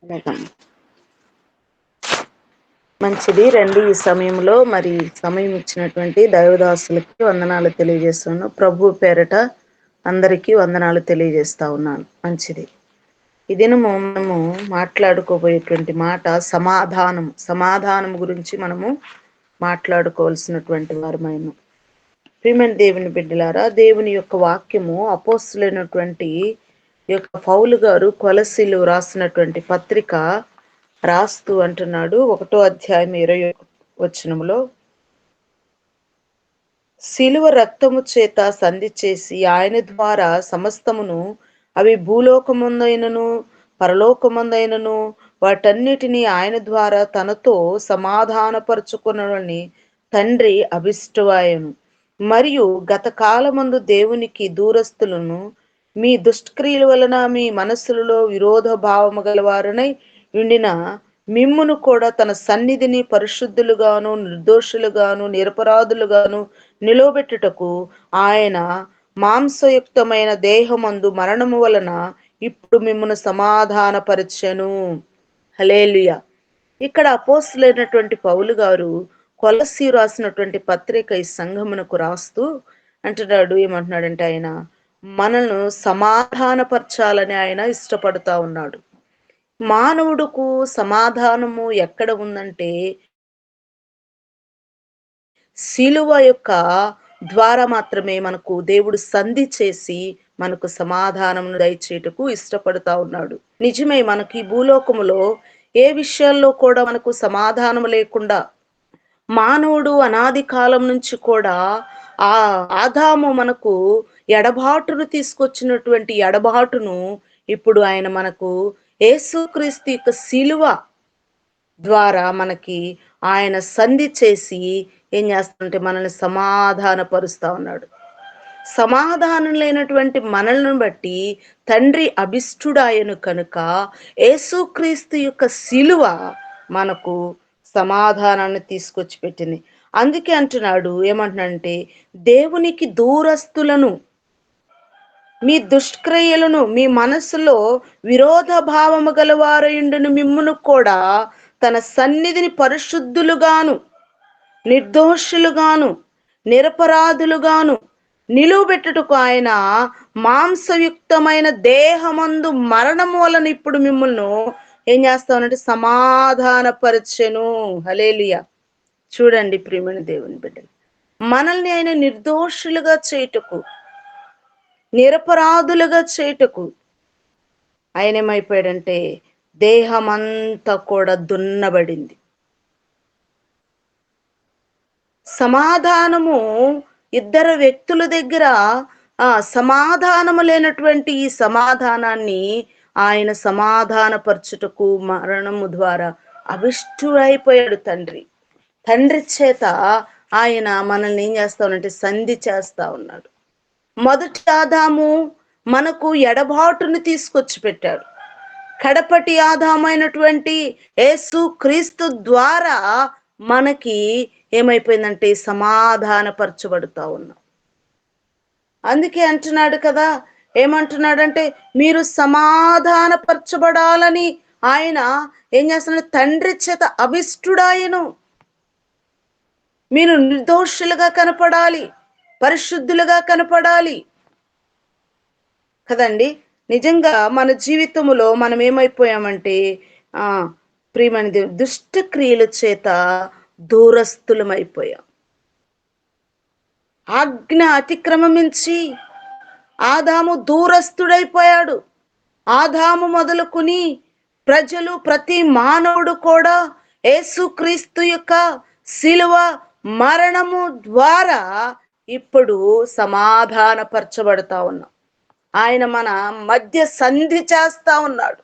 Welcome. మంచిది. రండి, ఈ సమయంలో సమయం ఇచ్చినటువంటి దైవదాసులకి వందనాలు తెలియజేస్తున్నాను. ప్రభు పేరట అందరికీ వందనాలు తెలియజేస్తా ఉన్నాను. మంచిది. ఈ దినము మనము మాట్లాడుకోబోయేటువంటి మాట సమాధానం గురించి మనము మాట్లాడుకోవాల్సినటువంటి వారమైన ప్రియమైన దేవుని బిడ్డలారా, దేవుని యొక్క వాక్యము అపోస్తులైనటువంటి యొక్క పౌలు గారు కొలస్సీలు రాసినటువంటి పత్రిక రాస్తూ అంటున్నాడు. 1వ అధ్యాయం 21వ వచనములో, శిలువ రక్తము చేత సంధి చేసి ఆయన ద్వారా సమస్తమును, అవి భూలోకమందైనను పరలోకమందైనను, వాటన్నిటినీ ఆయన ద్వారా తనతో సమాధానపరచుకొనని తండ్రి అభిష్టవాయను. మరియు గత కాలమందు దేవునికి దూరస్తులను, మీ దుష్క్రియల వలన మీ మనస్సులలో విరోధ భావము గలవారనై ఉండిన మిమ్మును కూడా తన సన్నిధిని పరిశుద్ధులుగాను నిర్దోషులుగాను నిరపరాధులుగాను నిలవబెట్టుటకు ఆయన మాంసయుక్తమైన దేహమందు మరణము వలన ఇప్పుడు మిమ్మును సమాధానపరచెను. హల్లెలూయా. ఇక్కడ అపోస్తులైనటువంటి పౌలు గారు కొలస్సీ రాసినటువంటి పత్రిక ఈ సంఘమునకు రాస్తూ అంటున్నాడు. ఏమంటున్నాడంటే, ఆయన మనల్ని సమాధానపరచాలని ఆయన ఇష్టపడతా ఉన్నాడు. మానవుడుకు సమాధానము ఎక్కడ ఉందంటే, శిలువ యొక్క ద్వారా మాత్రమే మనకు దేవుడు సంధి చేసి మనకు సమాధానమును దయచేటుకు ఇష్టపడతా ఉన్నాడు. నిజమే, మనకి భూలోకములో ఏ విషయాల్లో కూడా మనకు సమాధానం లేకుండా మానవుడు అనాది కాలం నుంచి కూడా ఆ ఆదాము మనకు ఎడబాటును తీసుకొచ్చినటువంటి ఎడబాటును ఇప్పుడు ఆయన మనకు యేసుక్రీస్తు యొక్క శిలువ ద్వారా మనకి ఆయన సంధి చేసి ఏం చేస్తాడంటే మనల్ని సమాధానపరుస్తా ఉన్నాడు. సమాధానం లేనటువంటి మనల్ని బట్టి తండ్రి అభిష్టుడాయను కనుక యేసుక్రీస్తు యొక్క శిలువ మనకు సమాధానాన్ని తీసుకొచ్చి పెట్టింది. అందుకే అంటున్నాడు, ఏమంటున్నాడంటే, దేవునికి దూరస్తులను, మీ దుష్క్రియలను, మీ మనసులో విరోధ భావము గలవారయుండును మిమ్మును కూడా తన సన్నిధిని పరిశుద్ధులుగాను నిర్దోషులుగాను నిరపరాధులుగాను నిలువబెట్టుటకు ఆయన మాంసయుక్తమైన దేహమందు మరణము వలన ఇప్పుడు మిమ్మల్ని ఏం చేస్తామనంటే సమాధానపరచెను. హల్లెలూయా. చూడండి ప్రియమైన దేవుని బిడ్డలు, మనల్ని ఆయన నిర్దోషులుగా చేయుటకు నిరపరాధులుగా చేయుటకు ఆయన ఏమైపోయాడంటే దేహమంతా కూడా దున్నబడింది. సమాధానము ఇద్దరు వ్యక్తుల దగ్గర సమాధానము లేనటువంటి ఈ సమాధానాన్ని ఆయన సమాధానపరచుటకు మరణము ద్వారా అభిష్టుడైపోయాడు తండ్రి. తండ్రి చేత ఆయన మనల్ని ఏం చేస్తా ఉన్నాడంటే సంధి చేస్తా ఉన్నాడు. మొదటి ఆదాము మనకు ఎడబాటును తీసుకొచ్చి పెట్టాడు. కడపటి ఆదామైనటువంటి యేసు క్రీస్తు ద్వారా మనకి ఏమైపోయిందంటే సమాధానపరచబడుతా ఉన్నాం. అందుకే అంటున్నాడు కదా, ఏమంటున్నాడంటే, మీరు సమాధానపరచబడాలని ఆయన ఏం చేస్తున్నాడు, తండ్రి చేత అభిష్టుడాయను. మీరు నిర్దోషులుగా కనపడాలి, పరిశుద్ధులుగా కనపడాలి కదండి. నిజంగా మన జీవితంలో మనం ఏమైపోయామంటే ప్రియమైన దేవుడు దుష్ట క్రియల చేత దూరస్తులమైపోయాం. ఆజ్ఞ అతిక్రమించి ఆదాము దూరస్తుడైపోయాడు. ఆదాము మొదలుకుని ప్రజలు, ప్రతి మానవుడు కూడా యేసుక్రీస్తు యొక్క శిలువ మరణము ద్వారా ఇప్పుడు సమాధానపరచబడతా ఉన్నాం. ఆయన మన మధ్య సంధి చేస్తా ఉన్నాడు.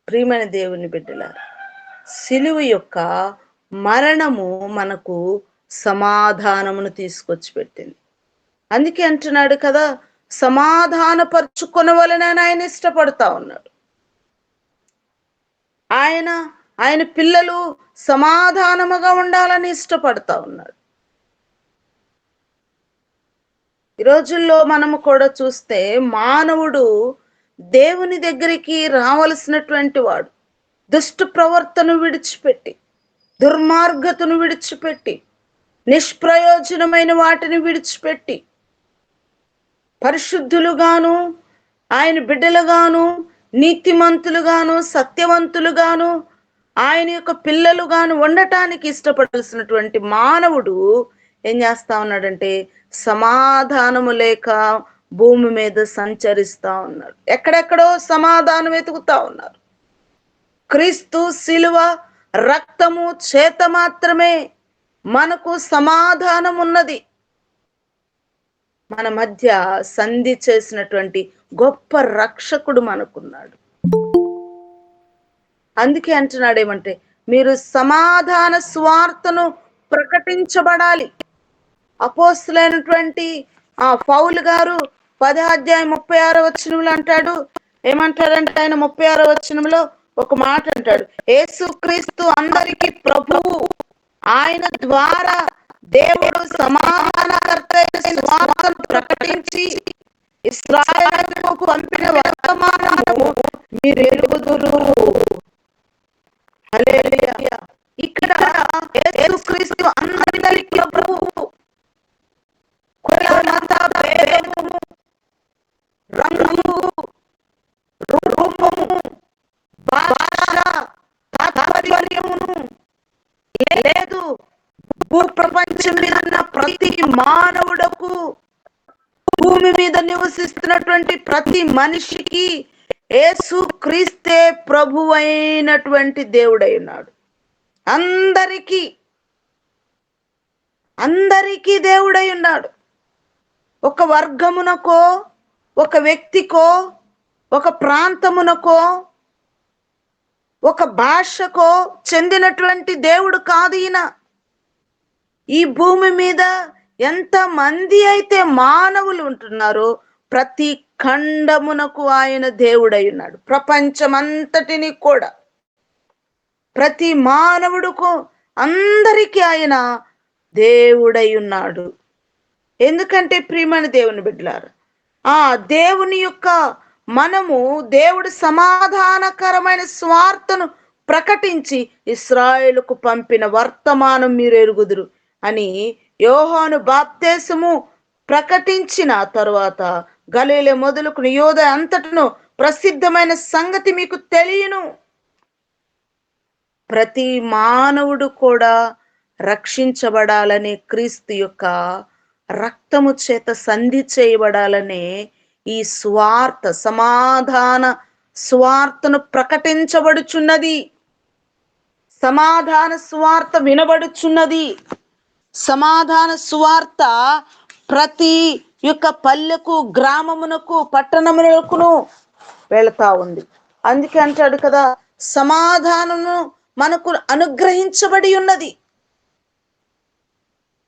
ప్రియమైన దేవుని బిడ్డలారా, శిలువ యొక్క మరణము మనకు సమాధానమును తీసుకొచ్చి పెట్టింది. అందుకే అంటున్నాడు కదా, సమాధానపరచుకొనవలెనని ఆయన ఇష్టపడతా ఉన్నాడు. ఆయన పిల్లలు సమాధానముగా ఉండాలని ఇష్టపడతా ఉన్నాడు. ఈ రోజుల్లో మనము కూడా చూస్తే మానవుడు దేవుని దగ్గరికి రావలసినటువంటి వాడు దుష్ట ప్రవర్తన విడిచిపెట్టి, దుర్మార్గతను విడిచిపెట్టి, నిష్ప్రయోజనమైన వాటిని విడిచిపెట్టి, పరిశుద్ధులుగాను, ఆయన బిడ్డలుగాను, నీతిమంతులుగాను, సత్యవంతులుగాను, ఆయన యొక్క పిల్లలుగాను ఉండటానికి ఇష్టపడాల్సినటువంటి మానవుడు ఏం చేస్తా ఉన్నాడంటే సమాధానము లేక భూమి మీద సంచరిస్తా ఉన్నాడు. ఎక్కడెక్కడో సమాధానం వెతుకుతా ఉన్నారు. క్రీస్తు శిలువ రక్తము చేత మాత్రమే మనకు సమాధానం ఉన్నది. మన మధ్య సంధి చేసినటువంటి గొప్ప రక్షకుడు మనకున్నాడు. అందుకే అంటున్నాడు ఏమంటే, మీరు సమాధాన స్వార్థను ప్రకటించబడాలి. అపోస్తులైనటువంటి పౌలు గారు 10 అధ్యాయం 36 అంటాడు. ఏమంటాడంటే ఆయన 36 ఒక మాట అంటాడు, యేసుక్రీస్తు అందరికీ ప్రభువు, ఆయన ద్వారా దేవుడు సమాధానకర్త సువార్తను ప్రకటించి ఇశ్రాయేలుకు పంపిన వర్తమానము మీరు ఎరుగుదురు. హల్లెలూయా. ఇక్కడ యేసుక్రీస్తు అందరికీ ప్రభువు. కుల మత భేదము, రంగు, రూపము, భాష, తాత్పర్యమును లేదు. భూప్రపంచం మీద ఉన్న ప్రతి మానవుడకు, భూమి మీద నివసిస్తున్నటువంటి ప్రతి మనిషికి యేసు క్రీస్తే ప్రభు అయినటువంటి దేవుడై ఉన్నాడు. అందరికీ దేవుడై ఉన్నాడు. ఒక వర్గమునకో, ఒక వ్యక్తికో, ఒక ప్రాంతమునకో, ఒక భాషకో చెందినటువంటి దేవుడు కాదు ఈయన. ఈ భూమి మీద ఎంత మంది అయితే మానవులు ఉంటున్నారో ప్రతి ఖండమునకు ఆయన దేవుడై ఉన్నాడు. ప్రపంచమంతటిని కూడా, ప్రతి మానవుడుకు, అందరికీ ఆయన దేవుడై ఉన్నాడు. ఎందుకంటే ప్రియమైన దేవుని బిడ్డలారా, దేవుని యొక్క దేవుడు సమాధానకరమైన స్వార్థను ప్రకటించి ఇశ్రాయేలుకు పంపిన వర్తమానం మీరు ఎరుగుదురు అని యోహాను బాప్తేసము ప్రకటించిన తరువాత గలీలే మొదలుకుని యోధ అంతటను ప్రసిద్ధమైన సంగతి మీకు తెలియను. ప్రతి మానవుడు కూడా రక్షించబడాలని, క్రీస్తు యొక్క రక్తము చేత సంధి చేయబడాలనే ఈ స్వార్థ సమాధాన స్వార్థను ప్రకటించబడుచున్నది. సమాధాన స్వార్థ వినబడుచున్నది. సమాధాన స్వార్థ ప్రతి యొక్క పల్లెకు, గ్రామమునకు, పట్టణమునకును వెళతా ఉంది. అందుకే అంటాడు కదా, సమాధానము మనకు అనుగ్రహించబడి ఉన్నది.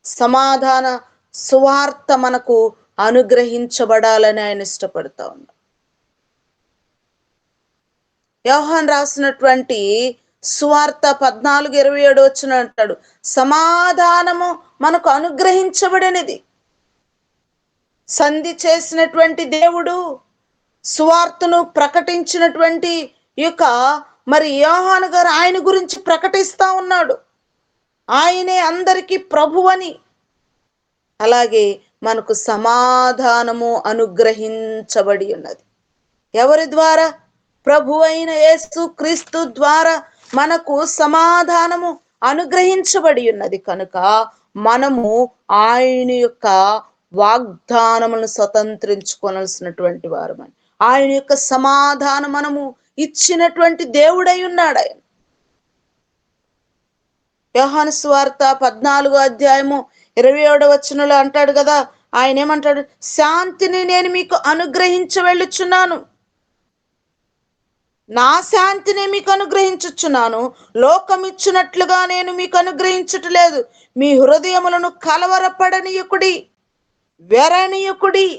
సమాధాన సువార్త మనకు అనుగ్రహించబడాలని ఆయన ఇష్టపడతా ఉన్నాడు. యోహాను రాసినటువంటి సువార్త 14:27 అంటాడు, సమాధానము మనకు అనుగ్రహించబడినది. సంధి చేసినటువంటి దేవుడు, సువార్తను ప్రకటించినటువంటి యొక్క యోహాను గారు ఆయన గురించి ప్రకటిస్తా ఉన్నాడు. ఆయనే అందరికీ ప్రభువని. అలాగే మనకు సమాధానము అనుగ్రహించబడి ఉన్నది. ఎవరి ద్వారా? ప్రభు అయిన యేసు క్రీస్తు ద్వారా మనకు సమాధానము అనుగ్రహించబడి ఉన్నది. కనుక మనము ఆయన యొక్క వాగ్దానములను స్వతంత్రించుకోవాల్సినటువంటి వారమని, ఆయన యొక్క సమాధానం మనము ఇచ్చినటువంటి దేవుడై ఉన్నాడు ఆయన. యోహాను సువార్త 14:27 అంటాడు కదా, ఆయన ఏమంటాడు? శాంతిని నేను మీకు అనుగ్రహించ వెళ్ళుచున్నాను, నా శాంతిని మీకు అనుగ్రహించుచున్నాను, లోకమిచ్చినట్లుగా నేను మీకు అనుగ్రహించట్లేదు. మీ హృదయములను కలవరపడనీయకుడి, వెరనీయకుడి.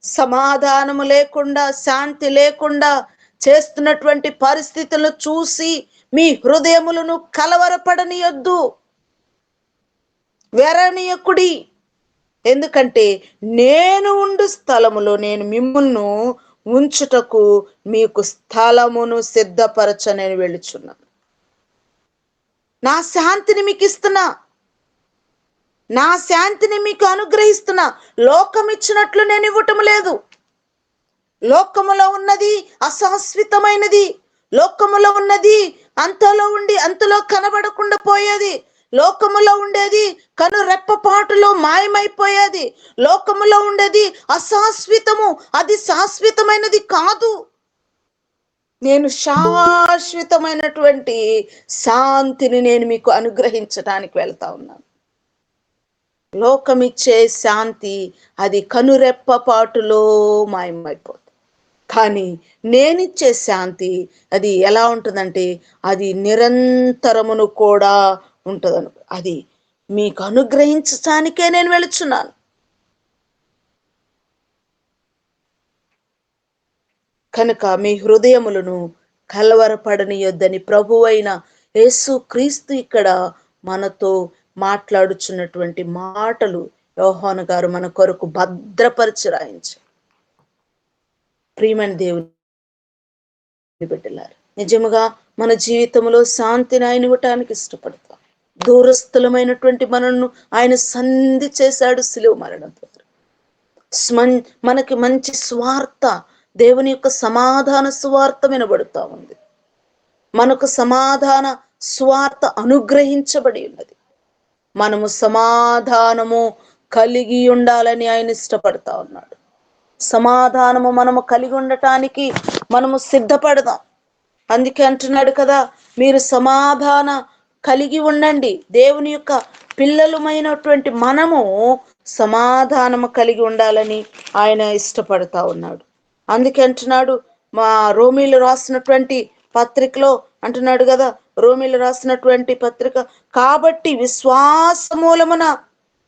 సమాధానము లేకుండా, శాంతి లేకుండా చేస్తున్నటువంటి పరిస్థితులను చూసి మీ హృదయములను కలవరపడనీయొద్దు, వెరనీయకుడి. ఎందుకంటే నేను ఉండు స్థలములో నేను మిమ్ములను ఉంచుటకు మీకు స్థలమును సిద్ధపరచ నేను వెళ్ళుచున్నాను. నా శాంతిని మీకు ఇస్తున్నా, నా శాంతిని మీకు అనుగ్రహిస్తున్నా. లోకం ఇచ్చినట్లు నేను ఇవ్వటం లేదు. లోకములో ఉన్నది అశాశ్వతమైనది. లోకములో ఉన్నది అంతలో ఉండి అంతలో కనబడకుండా పోయేది. లోకములో ఉండేది కను రెప్పపాటులో మాయమైపోయేది. లోకములో ఉండేది అశాశ్వతము, అది శాశ్వతమైనది కాదు. నేను శాశ్వతమైనటువంటి శాంతిని నేను మీకు అనుగ్రహించడానికి వెళ్తా ఉన్నాను. లోకమిచ్చే శాంతి అది కనురెప్పపాటులో మాయమైపోతుంది. కానీ నేనిచ్చే శాంతి అది ఎలా ఉంటుందంటే అది నిరంతరమును కూడా ఉంటుందను. అది మీకు అనుగ్రహించటానికే నేను వెళుచున్నాను. కనుక మీ హృదయములను కలవరపడనియొద్దని ప్రభువైన యేసు క్రీస్తు ఇక్కడ మనతో మాట్లాడుచున్నటువంటి మాటలు యోహాను గారు మన కొరకు భద్రపరిచి రాయించారు. ప్రియమైన దేవుని బిడ్డలారా, నిజముగా మన జీవితంలో శాంతిని ఆయన ఇవ్వటానికి ఇష్టపడతాం. దూరస్థులమైనటువంటి మనల్ని ఆయన సంధి చేశాడు శిలువ మరణం ద్వారా. మనకి మంచి స్వార్థ, దేవుని యొక్క సమాధాన సువార్త వినబడుతూ ఉంది. మనకు సమాధాన స్వార్థ అనుగ్రహించబడి ఉన్నది. మనము సమాధానము కలిగి ఉండాలని ఆయన ఇష్టపడతా ఉన్నాడు. సమాధానము మనము కలిగి ఉండటానికి మనము సిద్ధపడదాం. అందుకే అంటున్నాడు కదా, మీరు సమాధాన కలిగి ఉండండి. దేవుని యొక్క పిల్లలమైనటువంటి మనము సమాధానము కలిగి ఉండాలని ఆయన ఇష్టపడతా ఉన్నాడు. అందుకే అంటున్నాడు, మా రోమీలు రాసినటువంటి పత్రికలో అంటున్నాడు కదా, రోమీలు రాసినటువంటి పత్రిక, కాబట్టి విశ్వాస మూలమున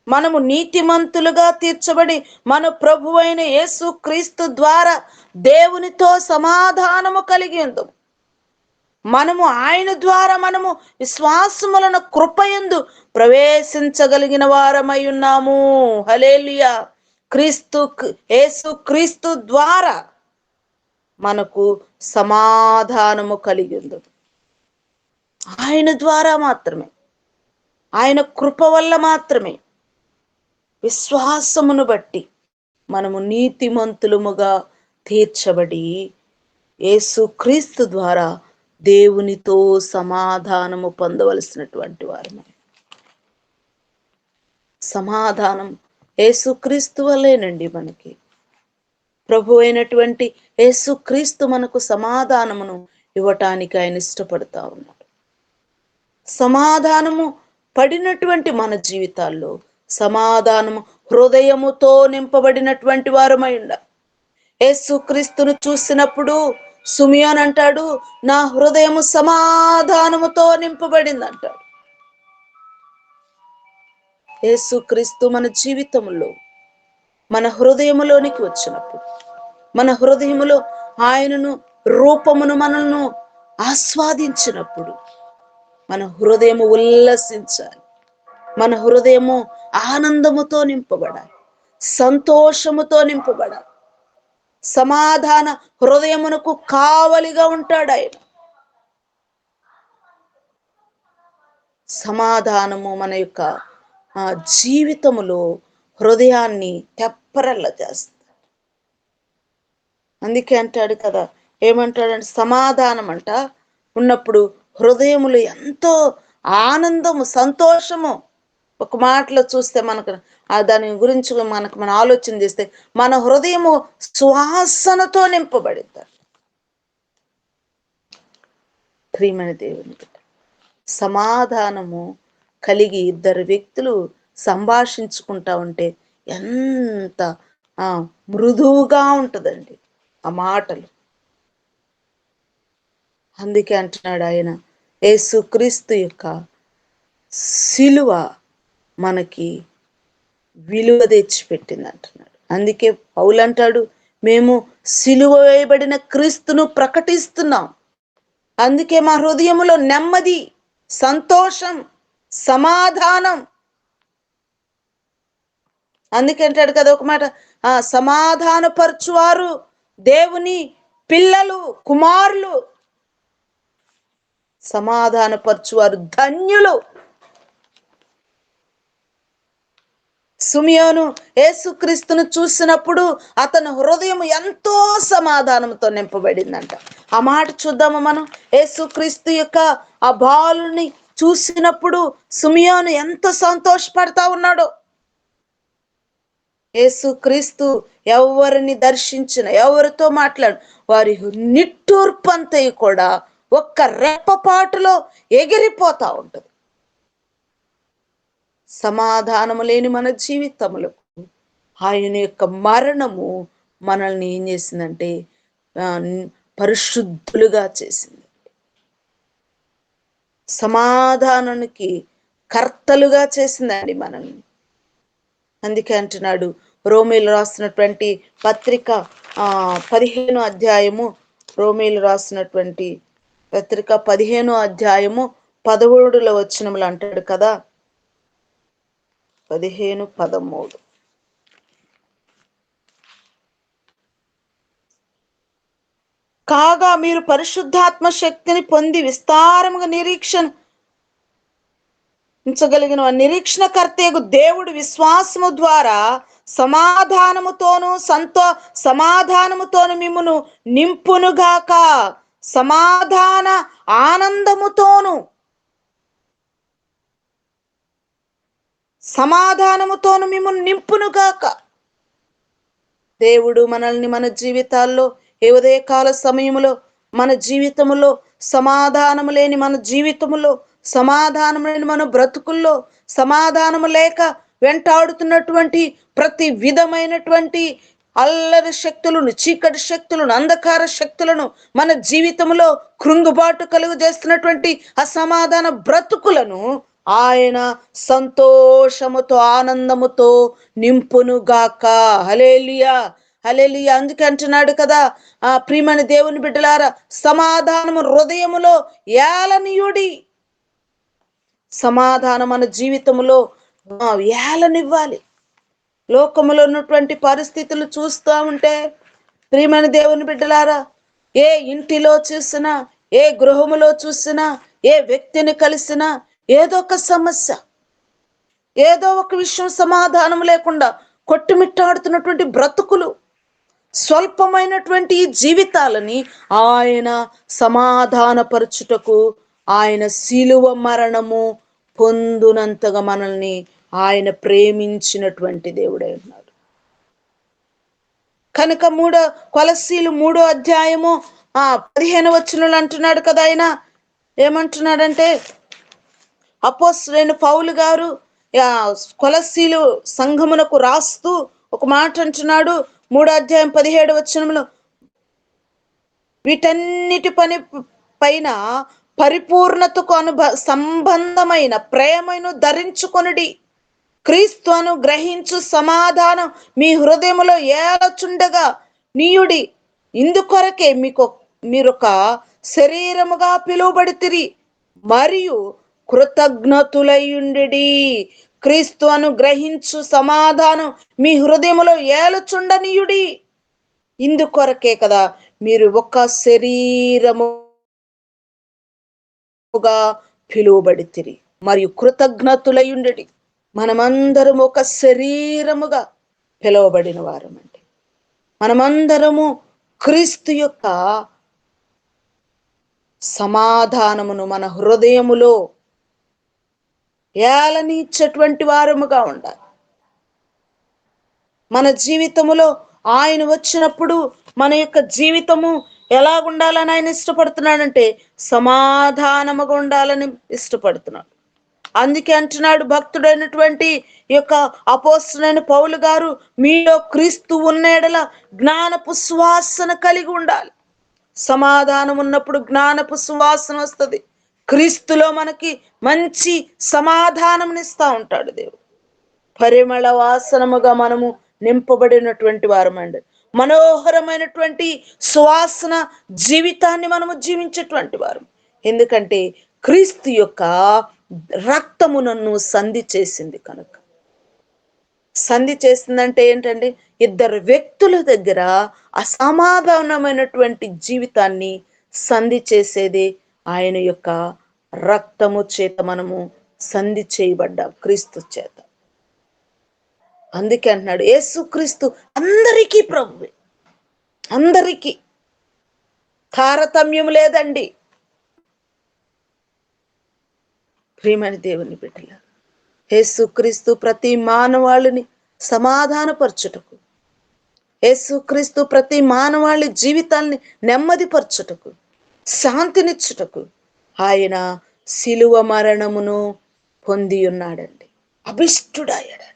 మనము నీతిమంతులుగా తీర్చబడి మన ప్రభువైన యేసు క్రీస్తు ద్వారా దేవునితో సమాధానము కలిగి ఉందాము. మనము ఆయన ద్వారా మనము విశ్వాసములన కృపయందు ప్రవేశించగలిగిన వారమై ఉన్నాము. హల్లెలూయా. యేసు క్రీస్తు ద్వారా మనకు సమాధానము కలిగి ఉంది. ఆయన ద్వారా మాత్రమే, ఆయన కృప వల్ల మాత్రమే, విశ్వాసమును బట్టి మనము నీతిమంతులముగా తీర్చబడి యేసు క్రీస్తు ద్వారా దేవునితో సమాధానము పొందవలసినటువంటి వారు. సమాధానం యేసుక్రీస్తు వల్లేనండి. మనకి ప్రభు అయినటువంటి యేసుక్రీస్తు మనకు సమాధానమును ఇవ్వటానికి ఆయన ఇష్టపడతా ఉన్నాడు. సమాధానము పడినటువంటి మన జీవితాల్లో సమాధానము హృదయముతో నింపబడినటువంటి వారమై ఉండాలి. యేసుక్రీస్తును చూసినప్పుడు సిమియోను అంటాడు, నా హృదయము సమాధానముతో నింపబడింది అంటాడు. యేసుక్రీస్తు మన జీవితంలో మన హృదయములోనికి వచ్చినప్పుడు, మన హృదయములో ఆయనను రూపమును మనల్ని ఆస్వాదించినప్పుడు మన హృదయము ఉల్లసించాలి. మన హృదయము ఆనందముతో నింపబడాలి, సంతోషముతో నింపబడాలి. సమాధాన హృదయమునకు కావలిగా ఉంటాడు ఆయన. సమాధానము మన యొక్క జీవితములో హృదయాన్ని తెప్పరల్ల చేస్తుంది. అందుకే అంటాడు కదా, ఏమంటాడంటే సమాధానం అంట ఉన్నప్పుడు హృదయములో ఎంతో ఆనందము, సంతోషము. ఒక మాటలో చూస్తే మనకు దాని గురించి మనం ఆలోచన చేస్తే మన హృదయము సువాసనతో నింపబడింది. ప్రియమైన దేవుని సమాధానము కలిగి ఇద్దరు వ్యక్తులు సంభాషించుకుంటా ఉంటే ఎంత మృదువుగా ఉంటుందండి ఆ మాటలు. అందుకే అంటున్నాడు ఆయన, యేసుక్రీస్తు యొక్క సిలువ మనకి విలువ తెచ్చిపెట్టింది అంటున్నాడు. అందుకే పౌలు అంటాడు, మేము సిలువ వేయబడిన క్రీస్తును ప్రకటిస్తున్నాం. అందుకే మా హృదయములో నెమ్మది, సంతోషం, సమాధానం. అందుకంటాడు కదా ఒక మాట, సమాధానపరచువారు దేవుని పిల్లలు, కుమారులు. సమాధానపరచువారు ధన్యులు. సిమియోను యేసుక్రీస్తును చూసినప్పుడు అతని హృదయం ఎంతో సమాధానంతో నింపబడిందంట. ఆ మాట చూద్దాము మనం. యేసుక్రీస్తు యొక్క ఆ బాలుని చూసినప్పుడు సిమియోను ఎంత సంతోషపడతా ఉన్నాడో. యేసుక్రీస్తు ఎవరిని దర్శించిన, ఎవరితో మాట్లాడు, వారి నిట్టూర్పంతయు కూడా ఒక్క రెప్పపాటులో ఎగిరిపోతా ఉంటుంది. సమాధానము లేని మన జీవితములకు ఆయన యొక్క మరణము మనల్ని ఏం చేసిందంటే పరిశుద్ధులుగా చేసింది. సమాధానానికి కర్తలుగా చేసిందండి మనల్ని. అందుకే అంటున్నాడు రోమీలు రాసినటువంటి పత్రిక 15 అధ్యాయము, రోమీలు రాసినటువంటి పత్రిక 15 అధ్యాయము 17 వచనములు అంటాడు కదా, 15:13. కాగా మీరు పరిశుద్ధాత్మ శక్తిని పొంది విస్తారముగా నిరీక్షించగలిగిన నిరీక్షణకర్తయగు దేవుడు విశ్వాసము ద్వారా సమాధానముతోను మిమ్మును నింపునుగాక. సమాధాన ఆనందముతోను మిమ్మును నింపునుగాక. దేవుడు మనల్ని మన జీవితాల్లో ఏ ఉదయకాల సమయములో మన జీవితములో సమాధానము లేని మన జీవితములో, సమాధానము లేని మన బ్రతుకుల్లో, సమాధానము లేక వెంటాడుతున్నటువంటి ప్రతి విధమైనటువంటి అల్లరి శక్తులను, చీకటి శక్తులను, అంధకార శక్తులను, మన జీవితంలో కృంగుబాటు కలుగు చేస్తున్నటువంటి అసమాధాన బ్రతుకులను ఆయన సంతోషముతో, ఆనందముతో నింపునుగాక. హల్లెలూయా, హల్లెలూయా. అందుకే అంటున్నాడు కదా, ప్రియమైన దేవుని బిడ్డలారా, సమాధానము హృదయములో ఏలనీయుడి. సమాధానం మన జీవితంలో ఏలనివ్వాలి. లోకములో ఉన్నటువంటి పరిస్థితులు చూస్తూ ఉంటే ప్రియమైన దేవుని బిడ్డలారా, ఏ ఇంటిలో చూసినా, ఏ గృహములో చూసినా, ఏ వ్యక్తిని కలిసినా ఏదో ఒక సమస్య, ఏదో ఒక విషయం సమాధానం లేకుండా కొట్టుమిట్టాడుతున్నటువంటి బ్రతుకులు, స్వల్పమైనటువంటి జీవితాలని ఆయన సమాధానపరచుటకు ఆయన శిలువ మరణము పొందునంతగా మనల్ని ఆయన ప్రేమించినటువంటి దేవుడై ఉన్నాడు. కనుక కొలస్సీలు 3వ అధ్యాయము 15 వచనంలో అంటున్నాడు కదా, ఆయన ఏమంటున్నాడంటే, అపోస్తలుడైన పౌలు గారు కొలస్సీలు సంఘమునకు రాస్తూ ఒక మాట అంటున్నాడు, 3వ అధ్యాయం 17 వచనంలో, వీటన్నిటి పైన పరిపూర్ణతకు సంబంధమైన ప్రేమను ధరించుకొనుడి. క్రీస్తును గ్రహించు సమాధానం మీ హృదయములో ఏలచుండగా నీయుడి. ఇందుకొరకే మీరొక శరీరముగా పిలువబడితిరి మరియు కృతజ్ఞతులయుండి. క్రీస్తును గ్రహించు సమాధానం మీ హృదయములో ఏలచుండనీయుడి. ఇందుకొరకే కదా మీరు ఒక శరీరముగా పిలువబడితిరి మరియు కృతజ్ఞతులయుండి. మనమందరం ఒక శరీరముగా పిలువబడిన వారమండి. మనమందరము క్రీస్తు యొక్క సమాధానమును మన హృదయములో ఏలనిచ్చేటువంటి వారముగా ఉండాలి. మన జీవితములో ఆయన వచ్చినప్పుడు మన యొక్క జీవితము ఎలా ఉండాలని ఆయన ఇష్టపడుతున్నాడంటే సమాధానముగా ఉండాలని ఇష్టపడుతున్నాడు. అందుకే అంటున్నాడు భక్తుడైనటువంటి యొక్క అపోస్తలుడైన పౌలు గారు, మీలో క్రీస్తు ఉన్న ఎడల జ్ఞానపు సువాసన కలిగి ఉండాలి. సమాధానం ఉన్నప్పుడు జ్ఞానపు సువాసన వస్తుంది. క్రీస్తులో మనకి మంచి సమాధానం ఇస్తా ఉంటాడు దేవుడు. పరిమళ వాసనముగా మనము నింపబడినటువంటి వారమండి. మనోహరమైనటువంటి సువాసన జీవితాన్ని మనము జీవించేటువంటి వారు. ఎందుకంటే క్రీస్తు యొక్క రక్తము నన్ను సంధి చేసింది కనుక. సంధి చేస్తుందంటే ఏంటంటే ఇద్దరు వ్యక్తుల దగ్గర అసమాధానమైనటువంటి జీవితాన్ని సంధి చేసేది ఆయన యొక్క రక్తము చేత మనము సంధి చేయబడ్డాం క్రీస్తు చేత. అందుకే అంటున్నాడు యేసుక్రీస్తు అందరికీ ప్రభువే, అందరికీ తారతమ్యం లేదండి. ప్రియమైన దేవుని బిడ్డల, యేసుక్రీస్తు ప్రతి మానవాళిని సమాధానపరచుటకు, యేసుక్రీస్తు ప్రతి మానవాళి జీవితాల్ని నెమ్మదిపరచుటకు, శాంతినిచ్చుటకు ఆయన శిలువ మరణమును పొంది ఉన్నాడండి. అభిష్టుడాయడు.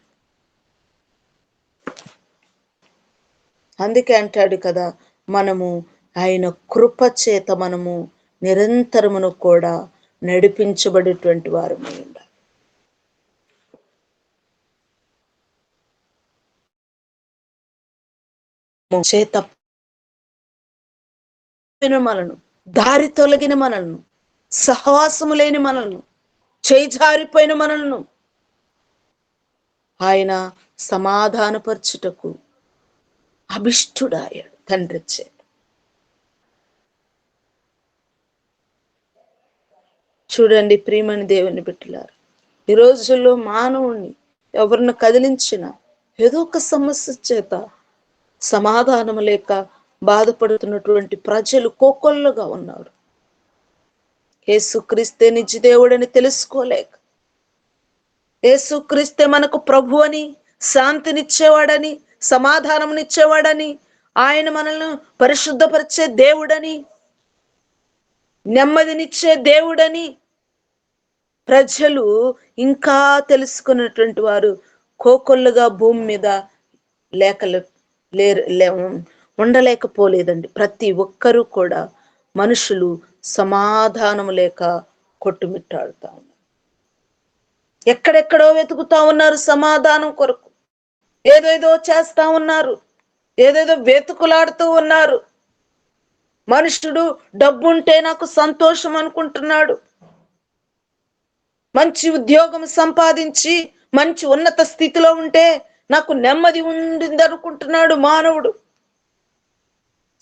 అందుకే అంటాడు కదా, మనము ఆయన కృప చేత మనము నిరంతరమును కూడా నడిపించబడేటువంటి వారు చేత మనను, దారి తొలగిన మనలను, సహవాసము లేని మనలను, చేజారిపోయిన మనలను ఆయన సమాధానపరచుటకు అభిష్టుడాయడు తండ్రి చేత. చూడండి ప్రియమైన దేవుని బిడ్డలారు, ఈ రోజుల్లో మానవుణ్ణి ఎవరిని కదిలించినా ఏదో ఒక సమస్య చేత సమాధానం లేక బాధపడుతున్నటువంటి ప్రజలు కోకొల్లుగా ఉన్నారు. యేసుక్రీస్తే నిజ దేవుడని తెలుసుకోలేక, యేసుక్రీస్తే మనకు ప్రభు అని, శాంతినిచ్చేవాడని, సమాధానంనిచ్చేవాడని, ఆయన మనల్ని పరిశుద్ధపరిచే దేవుడని, నెమ్మదినిచ్చే దేవుడని ప్రజలు ఇంకా తెలుసుకున్నటువంటి వారు కోకొల్లుగా భూమి మీద ఉండలేకపోలేదండి. ప్రతి ఒక్కరూ కూడా మనుషులు సమాధానం లేక కొట్టుమిట్టాడుతా ఉన్నారు. ఎక్కడెక్కడో వెతుకుతా ఉన్నారు సమాధానం కొరకు, ఏదేదో చేస్తా ఉన్నారు, ఏదేదో వెతుకులాడుతూ ఉన్నారు. మనుషుడు డబ్బుంటే నాకు సంతోషం అనుకుంటున్నాడు, మంచి ఉద్యోగం సంపాదించి మంచి ఉన్నత స్థితిలో ఉంటే నాకు నెమ్మది ఉండింది అనుకుంటున్నాడు మానవుడు.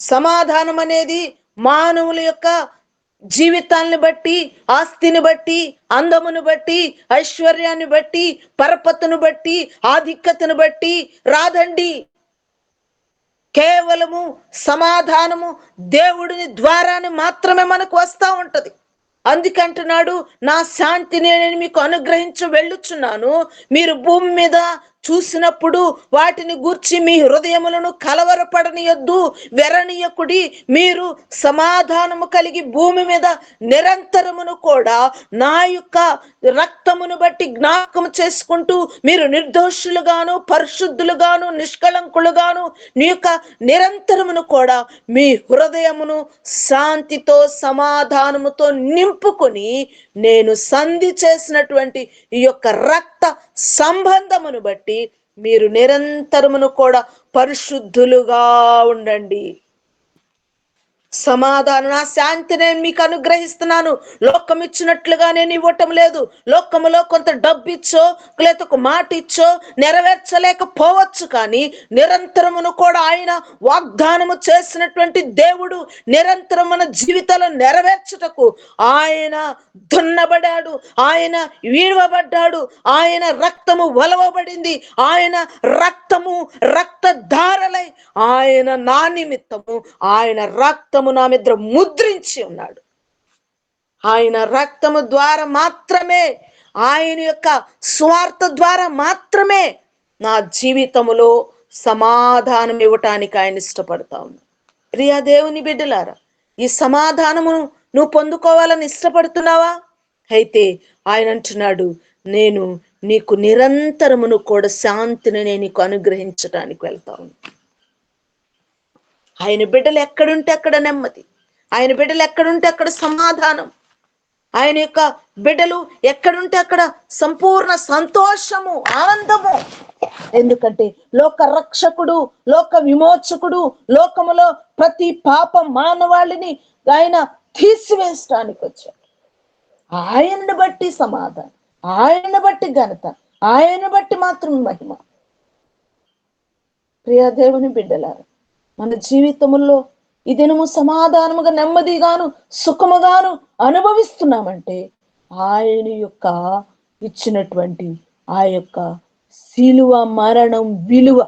సమాధానం అనేది మానవుల యొక్క జీవితాన్ని బట్టి, ఆస్తిని బట్టి, అందమును బట్టి, ఐశ్వర్యాన్ని బట్టి, పరపతును బట్టి, ఆధిక్యతను బట్టి రాదండి. కేవలము సమాధానము దేవుడిని ద్వారానే మాత్రమే మనకు వస్తా ఉంటది. అందుకంటున్నాడు, నా శాంతిని నేను మీకు అనుగ్రహించి వెళ్ళుచున్నాను, మీరు భూమి మీద చూసినప్పుడు వాటిని గూర్చి మీ హృదయములను కలవరపడనియొద్దు, వెరనీయకుడి. మీరు సమాధానము కలిగి భూమి మీద నిరంతరమును కూడా నా యొక్క రక్తమును బట్టి జ్ఞాపకం చేసుకుంటూ మీరు నిర్దోషులుగాను, పరిశుద్ధులుగాను, నిష్కళంకులుగాను నీ యొక్క నిరంతరమును కూడా మీ హృదయమును శాంతితో సమాధానముతో నింపుకొని నేను సంధి చేసినటువంటి ఈ యొక్క రక్త సంబంధమును బట్టి మీరు నిరంతరమును కూడా పరిశుద్ధులుగా ఉండండి. సమాధానం, నా శాంతి నేను మీకు అనుగ్రహిస్తున్నాను, లోకం ఇచ్చినట్లుగా నేను ఇవ్వటం లేదు. లోకములో కొంత డబ్బు ఇచ్చో లేదా ఒక మాట ఇచ్చో నెరవేర్చలేకపోవచ్చు, కానీ నిరంతరమును కూడా ఆయన వాగ్దానము చేసినటువంటి దేవుడు నిరంతరం మన జీవితాలను నెరవేర్చుటకు ఆయన దున్నబడ్డాడు, ఆయన వీడవబడ్డాడు, ఆయన రక్తము వలవబడింది, ఆయన రక్తము రక్తధారలై ఆయన నా నిమిత్తము ఆయన రక్తము నా మీద ముద్రించి ఉన్నాడు. ఆయన రక్తము ద్వారా మాత్రమే, ఆయన యొక్క స్వార్థ ద్వారా మాత్రమే నా జీవితములో సమాధానం ఇవ్వటానికి ఆయన ఇష్టపడతా ఉన్నాడు. ప్రియా దేవుని బిడ్డలారా, ఈ సమాధానము నువ్వు పొందుకోవాలని ఇష్టపడుతున్నావా? అయితే ఆయన అంటున్నాడు, నేను నీకు నిరంతరమును కూడా శాంతిని నేను నీకు అనుగ్రహించడానికి వెళ్తా ఉన్నాను. ఆయన బిడ్డలు ఎక్కడుంటే అక్కడ నెమ్మది, ఆయన బిడ్డలు ఎక్కడుంటే అక్కడ సమాధానం, ఆయన యొక్క బిడ్డలు ఎక్కడుంటే అక్కడ సంపూర్ణ సంతోషము, ఆనందము. ఎందుకంటే లోక రక్షకుడు, లోక విమోచకుడు, లోకములో ప్రతి పాప మానవాళిని ఆయన తీసివేయడానికి వచ్చాడు. ఆయన్ని బట్టి సమాధానం, ఆయన బట్టి ఘనత, ఆయన బట్టి మాత్రం మహిమ. ప్రియ దేవుని బిడ్డలారా, మన జీవితములో ఈ దినము సమాధానముగా, నెమ్మదిగాను, సుఖముగాను అనుభవిస్తున్నామంటే ఆయన యొక్క ఇచ్చినటువంటి ఆ యొక్క శిలువ మరణం విలువ.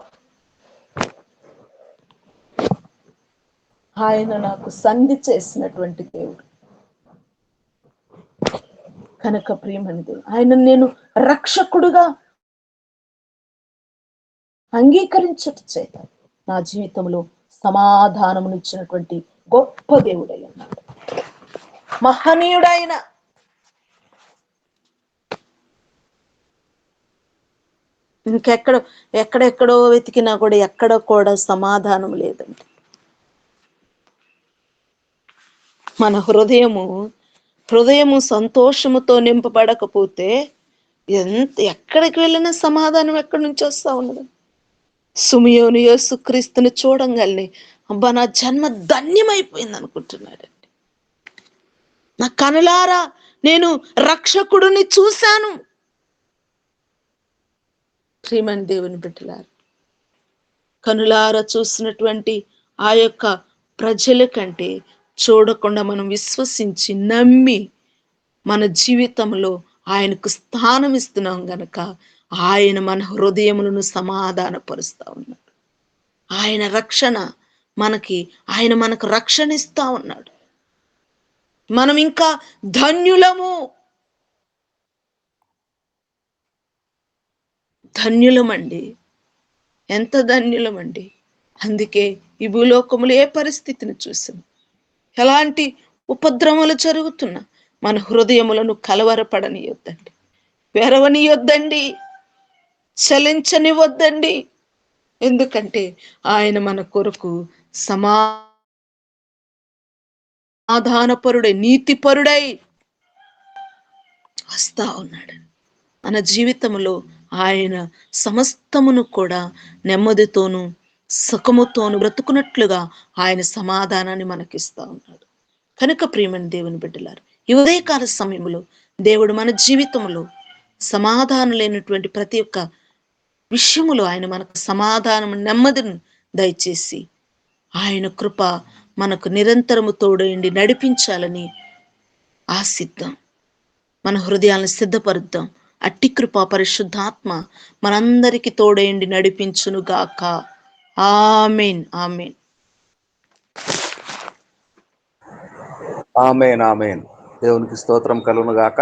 ఆయన నాకు సంధి చేసినటువంటి దేవుడు కనుక ప్రియమైన దేవుడు, ఆయన నేను రక్షకుడుగా అంగీకరించట చేత నా జీవితంలో సమాధానమునిచ్చినటువంటి గొప్ప దేవుడై ఉన్నాడు, మహనీయుడైన. ఎక్కడెక్కడో వెతికినా కూడా ఎక్కడ కూడా సమాధానం లేదండి. మన హృదయము సంతోషముతో నింపబడకపోతే ఎక్కడికి వెళ్ళినా సమాధానం ఎక్కడి నుంచి వస్తా ఉన్నది? సుమియోను యేసుక్రీస్తుని చూడంగానే అబ్బా నా జన్మ ధన్యమైపోయింది అనుకుంటున్నాడండి. నా కనులారా నేను రక్షకుడిని చూశాను. శ్రీమన్ దేవుని బిడ్డలారా, కనులారా చూసినటువంటి ఆ యొక్క ప్రజల కంటే చూడకుండా మనం విశ్వసించి నమ్మి మన జీవితంలో ఆయనకు స్థానం ఇస్తున్నాం గనక ఆయన మన హృదయములను సమాధానపరుస్తా ఉన్నాడు. ఆయన మనకు రక్షణ ఇస్తా ఉన్నాడు. మనం ఇంకా ధన్యులమండి. ఎంత ధన్యులమండి. అందుకే ఈ భూలోకములు ఏ పరిస్థితిని చూసిన, ఎలాంటి ఉపద్రవములు జరుగుతున్నా మన హృదయములను కలవరపడనియొద్దండి, వెరవనియొద్దండి, చలించనివద్దండి. ఎందుకంటే ఆయన మన కొరకు సమాధానపరుడై, నీతిపరుడై వస్తా ఉన్నాడు. మన జీవితంలో ఆయన సమస్తమును కూడా నెమ్మదితోనూ సుఖముతోను బ్రతుకున్నట్లుగా ఆయన సమాధానాన్ని మనకిస్తా ఉన్నాడు. కనుక ప్రియమైన దేవుని బిడ్డలారు, ఈ ఉదయకాల సమయంలో దేవుడు మన జీవితంలో సమాధానం లేనటువంటి ప్రతి ఒక్క విషయములో ఆయన మనకు సమాధానం, నెమ్మదిని దయచేసి ఆయన కృప మనకు నిరంతరము తోడైండి నడిపించాలని ఆశిద్దాం. మన హృదయాలను సిద్ధపరుద్దాం. అట్టి కృప పరిశుద్ధాత్మ మనందరికి తోడైండి నడిపించును గాక. ఆమేన్. ఆమేన్. ఆమేన్. ఆమేన్. దేవునికి స్తోత్రం కలుగును గాక.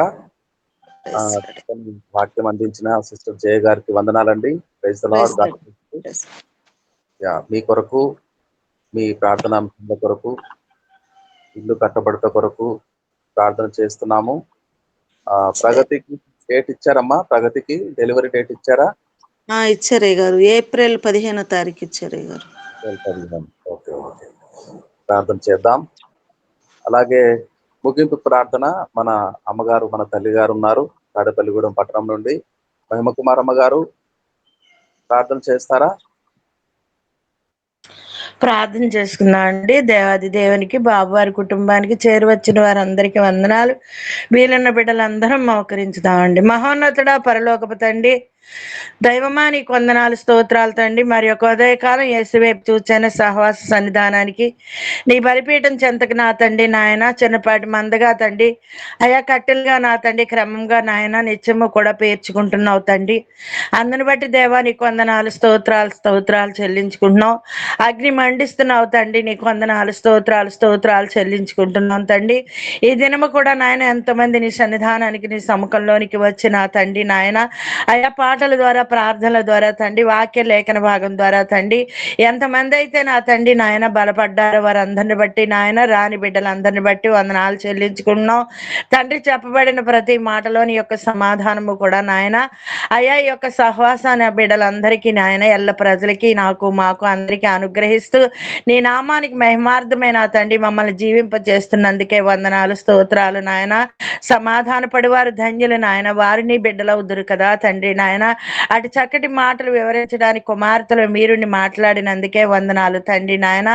వాక్యం అందించిన సిస్టర్ జయ గారికి వందనాలండి. Praise the lord. మీ కొరకు, మీ ప్రార్థన కొరకు, ఇల్లు కట్టబడత కొరకు ప్రార్థన చేస్తున్నాము. ప్రగతికి డేట్ ఇచ్చారమ్మా? ప్రగతికి డెలివరీ డేట్ ఇచ్చారా? ఇచ్చారే గారు, ఏప్రిల్ 15వ తారీఖు ఇచ్చారే గారు. ఓకే ఓకే, ప్రార్థన చేద్దాం. అలాగే ముగింపు ప్రార్థన మన అమ్మగారు, మన తల్లి గారు ఉన్నారు తాడేపల్లిగూడెం పట్టణం నుండి. మహిమకుమారమ్మ గారు ప్రార్థన చేస్తారా? ప్రార్థన చేసుకుందాం అండి. దేవాది దేవునికి, బాబు వారి కుటుంబానికి, చేరువచ్చిన వారందరికీ వందనాలు. వీలున్న బిడ్డలందరం మోకరించుదామండి. మహోన్నతుడా, పరలోకపు తండ్రి, దైవమా నీకు వందనాలు, స్తోత్రాలు తండ్రి. మరి ఒక ఉదయకాలం యేసువైపు చూచైన సహవాస సన్నిధానానికి, నీ బలిపీఠం చెంతకు నా తండ్రి నాయన, చిన్నపాటి మందగా తండ్రి అయా కట్టెలుగా నా తండ్రి క్రమంగా నాయన నిత్యము కూడా పేర్చుకుంటున్నావు తండ్రి. అందుని బట్టి దేవా నీకు వందనాలు, స్తోత్రాలు చెల్లించుకుంటున్నావు. అగ్ని మండిస్తున్నావు తండ్రి, నీకు వందనాలు, స్తోత్రాలు చెల్లించుకుంటున్నాం తండ్రి. ఈ దినము కూడా నాయన ఎంతమంది నీ సన్నిధానానికి, నీ సముఖంలోనికి వచ్చిన తండ్రి నాయన ఆయా పాటల ద్వారా, ప్రార్థనల ద్వారా తండ్రి, వాక్య లేఖన భాగం ద్వారా తండ్రి ఎంతమంది అయితే నా తండ్రి నాయన బలపడ్డారో వారందరిని బట్టి నాయన, రాని బిడ్డలందరిని బట్టి వందనాలు చెల్లించుకుంటున్నాం తండ్రి. చెప్పబడిన ప్రతి మాటలోని యొక్క సమాధానము కూడా నాయన అయ్యా ఈ యొక్క సహవాసాన్ని బిడ్డలందరికీ నాయన, ఎల్ల ప్రజలకి, నాకు మాకు అందరికీ అనుగ్రహిస్తూ నీ నామానికి మహిమార్థమైన తండ్రి మమ్మల్ని జీవింపజేస్తున్నందుకే వందనాలు, స్తోత్రాలు నాయన. సమాధాన పడివారు ధన్యులు నాయన, వారిని బిడ్డలవుదురు కదా తండ్రి నాయన. అటు చక్కటి మాటలు వివరించడానికి కుమార్తెలు మీరు మాట్లాడినందుకే వందనాలు తండ్రి నాయన.